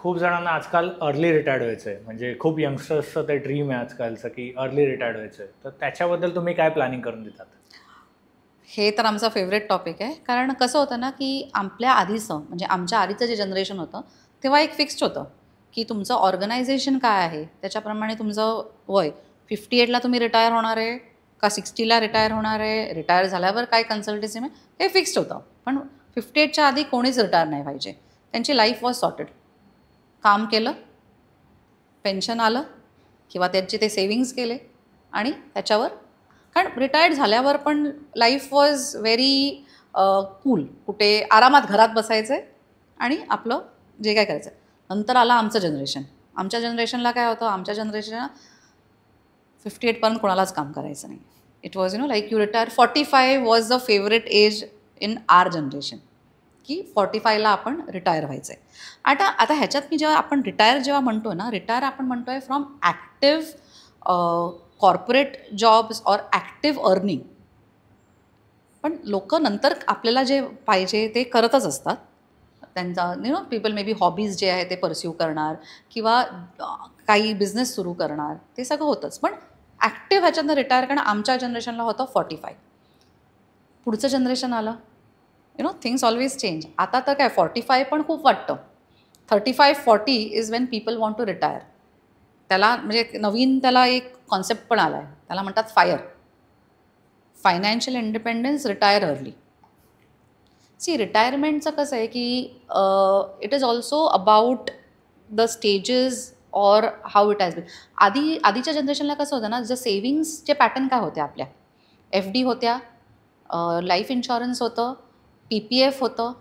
खूप जणांना आजकाल अर्ली रिटायर्ड व्हायचं आहे, म्हणजे खूप यंगस्टर्सचं ते ड्रीम आहे आजकालचं की अर्ली रिटायर्ड व्हायचं आहे. तर त्याच्याबद्दल तुम्ही काय प्लॅनिंग करून देतात? हे तर आमचा फेवरेट टॉपिक आहे. कारण कसं होतं ना, की आपल्या आधीचं म्हणजे आमच्या आधीचं जे जनरेशन होतं, तेव्हा एक फिक्स्ड होतं, की तुमचं ऑर्गनायझेशन काय आहे, त्याच्याप्रमाणे तुमचं वय 58ला तुम्ही रिटायर होणार आहे का 60ला रिटायर होणार आहे, रिटायर झाल्यावर काय कन्सल्टन्सी हे फिक्स्ड होतं. पण 58च्या आधी कोणीच रिटायर नाही पाहिजे. त्यांची लाईफ वॉज सॉर्टेड. काम केलं, पेन्शन आलं किंवा त्यांचे ते सेविंग्स केले आणि त्याच्यावर कारण रिटायर्ड झाल्यावर पण लाईफ वॉज व्हेरी कूल. कुठे आरामात घरात बसायचं आहे आणि आपलं जे काय करायचं आहे. नंतर आलं आमचं जनरेशन. आमच्या जनरेशनला काय होतं, आमच्या जनरेशनला 58पर्यंत कोणालाच काम करायचं नाही. It was like you retire. 45 was the favourite as in our generation, की 45ला आपण रिटायर व्हायचं आहे. आता ह्याच्यात मी जेव्हा आपण रिटायर म्हणतो ना, रिटायर आपण म्हणतो आहे from active corporate jobs or active earning. पण लोक नंतर आपल्याला जे पाहिजे ते करतच असतात. त्यांचा पीपल मे बी हॉबीज जे आहे ते परस्यू करणार किंवा काही बिझनेस सुरू करणार, ते सगळं होतंच. पण ॲक्टिव्ह ह्याच्यातनं रिटायर करणं आमच्या जनरेशनला होतं 45. पुढचं जनरेशन आलं, थिंग्स ऑलवेज चेंज. आता तर काय 45 पण खूप वाटतं. 35-40 is when people want to retire. त्याला म्हणजे नवीन त्याला एक कॉन्सेप्ट पण आला आहे, त्याला म्हणतात फायनान्शियल इंडिपेंडन्स, रिटायर अर्ली. रिटायरमेंटचं कसं आहे की it is also about the stages or how it has been. आधीच्या जनरेशनला कसं होतं ना, जर सेविंग्सचे पॅटर्न काय होते आपल्या, FD होत्या, लाईफ इन्शुरन्स होतं, PPF होतं,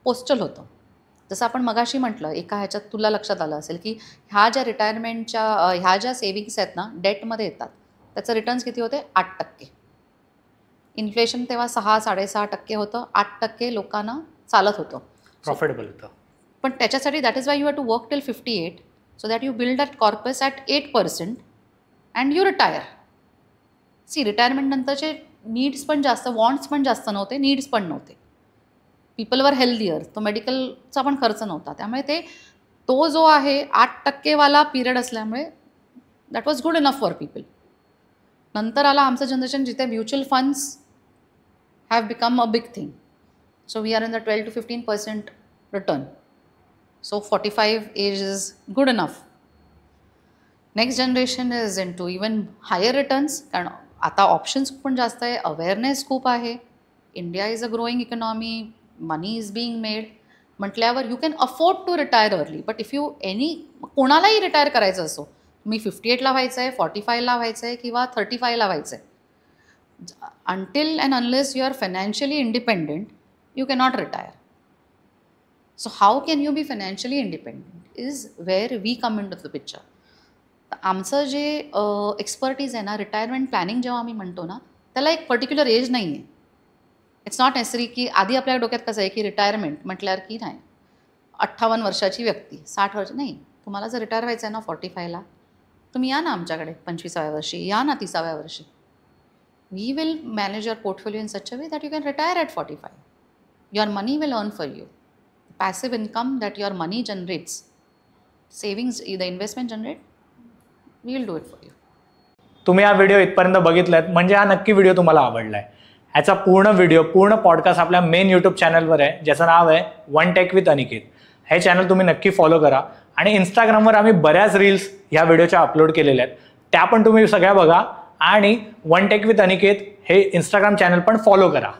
पोस्टल होतं. जसं आपण मगाशी म्हटलं, एका ह्याच्यात तुला लक्षात आलं असेल की ह्या ज्या रिटायरमेंटच्या ह्या ज्या सेविंग्स आहेत ना, डेटमध्ये येतात. त्याचं रिटर्न्स किती होते? 8%. इन्फ्लेशन तेव्हा 6-6.5% होतं. 8% लोकांना चालत होतं, प्रॉफिटेबल होतं. पण त्याच्यासाठी that is why you have to work till 58 so that you build that corpus at 8% and you retire. Retirement नंतरचे नीड्स पण जास्त, वॉन्ट्स पण जास्त नव्हते, नीड्स पण नव्हते. पीपल वर हेल्दियर, तो मेडिकलचा पण खर्च नव्हता. त्यामुळे तो जो आहे 8%वाला पिरियड असल्यामुळे that was good enough for people. नंतर आला आमचं जनरेशन, जिथे mutual funds have become a big thing. So we are in the 12 to 15% return. So 45 age is good enough. Next generation is into even higher returns, कारण आता options पण जास्त आहे, awareness खूप आहे. India is a growing economy, money is being made म्हटल्यावर you can afford to retire early. But if you कोणालाही retire करायचं असो, मी 58ला व्हायचं आहे, 45ला व्हायचं आहे किंवा 35ला व्हायचं आहे, until and unless you are financially independent, you cannot retire. So how can you be financially independent is where we come into the picture. आमचं जे एक्सपर्टीज आहे ना, रिटायरमेंट प्लॅनिंग जेव्हा आम्ही म्हणतो ना, त्याला एक पर्टिक्युलर एज नाही आहे. इट्स नॉट नेसेसरी की आधी आपल्या डोक्यात कसं आहे की रिटायरमेंट म्हटल्यावर की नाही 58 वर्षाची व्यक्ती, 60 वर्ष नाही. तुम्हाला जर रिटायर व्हायचं आहे ना 45ला, तुम्ही या ना आमच्याकडे 25व्या वर्षी, या ना 30व्या वर्षी. We will manage your portfolio in such a way that you can retire at 45. Your money will earn for you. Passive income that your money generates, savings, the investment generate, we will do it for you. तुम्ही हा video इथपर्यंत बघितलात म्हणजे हा नक्की video तुम्हाला आवडला आहे. ह्याचा पूर्ण पॉडकास्ट आपल्या मेन यूट्यूब चॅनलवर आहे, ज्याचं नाव आहे वन टेक विथ अनिकेत. हे चॅनल तुम्ही नक्की फॉलो करा. आणि इंस्टाग्रामवर आम्ही बऱ्याच रील्स ह्या व्हिडिओच्या अपलोड केलेल्या आहेत, त्या पण तुम्ही सगळ्या बघा. आणि वन टेक विथ अनिकेत हे इंस्टाग्राम चॅनल पण फॉलो करा.